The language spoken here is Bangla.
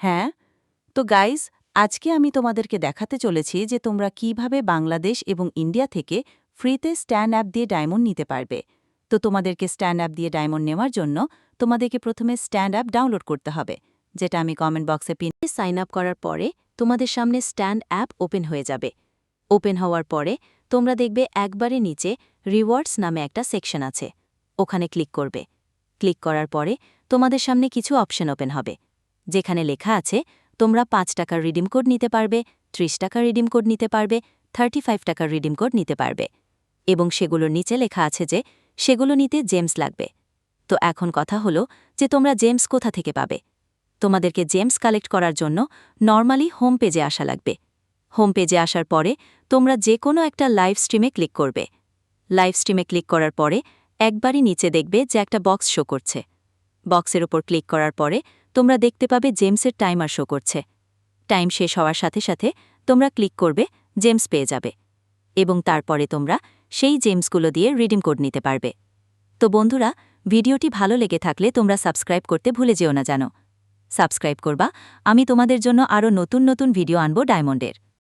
হ্যাঁ, তো গাইজ, আজকে আমি তোমাদেরকে দেখাতে চলেছি যে তোমরা কিভাবে বাংলাদেশ এবং ইন্ডিয়া থেকে ফ্রিতে স্ট্যান অ্যাপ দিয়ে ডায়মন্ড নিতে পারবে। তো তোমাদেরকে স্ট্যান অ্যাপ দিয়ে ডায়মন্ড নেওয়ার জন্য তোমাদেরকে প্রথমে স্ট্যান্ড অ্যাপ ডাউনলোড করতে হবে, যেটা আমি কমেন্ট বক্সে পিন সাইন আপ করার পরে তোমাদের সামনে স্ট্যান্ড অ্যাপ ওপেন হয়ে যাবে। ওপেন হওয়ার পরে তোমরা দেখবে একবারে নিচে রিওয়ার্ডস নামে একটা সেকশন আছে, ওখানে ক্লিক করবে। ক্লিক করার পরে তোমাদের সামনে কিছু অপশন ওপেন হবে, যেখানে লেখা আছে তোমরা ৫ টাকার রিডিম কোড নিতে পারবে, ৩০ টাকার রিডিম কোড নিতে পারবে, 35 টাকার রিডিম কোড নিতে পারবে, এবং সেগুলোর নিচে লেখা আছে যে সেগুলো নিতে জেমস লাগবে। তো এখন কথা হলো যে তোমরা জেমস কোথা থেকে পাবে। তোমাদেরকে জেমস কালেক্ট করার জন্য নর্মালি হোম পেজে আসা লাগবে। হোম পেজে আসার পরে তোমরা যে কোনো একটা লাইভ স্ট্রিমে ক্লিক করবে। লাইভ স্ট্রিমে ক্লিক করার পরে একবারই নিচে দেখবে যে একটা বক্স শো করছে। বক্সের ওপর ক্লিক করার পরে তোমরা দেখতে পাবে জেমসের টাইমার শো করছে। টাইম শেষ হওয়ার সাথে সাথে তোমরা ক্লিক করবে, জেমস পেয়ে যাবে, এবং তারপরে তোমরা সেই জেমসগুলো দিয়ে রিডিম কোড নিতে পারবে। তো বন্ধুরা, ভিডিওটি ভালো লেগে থাকলে তোমরা সাবস্ক্রাইব করতে ভুলে যেও না জানো। সাবস্ক্রাইব করবা, আমি তোমাদের জন্য আরও নতুন নতুন ভিডিও আনবো ডায়মন্ডের।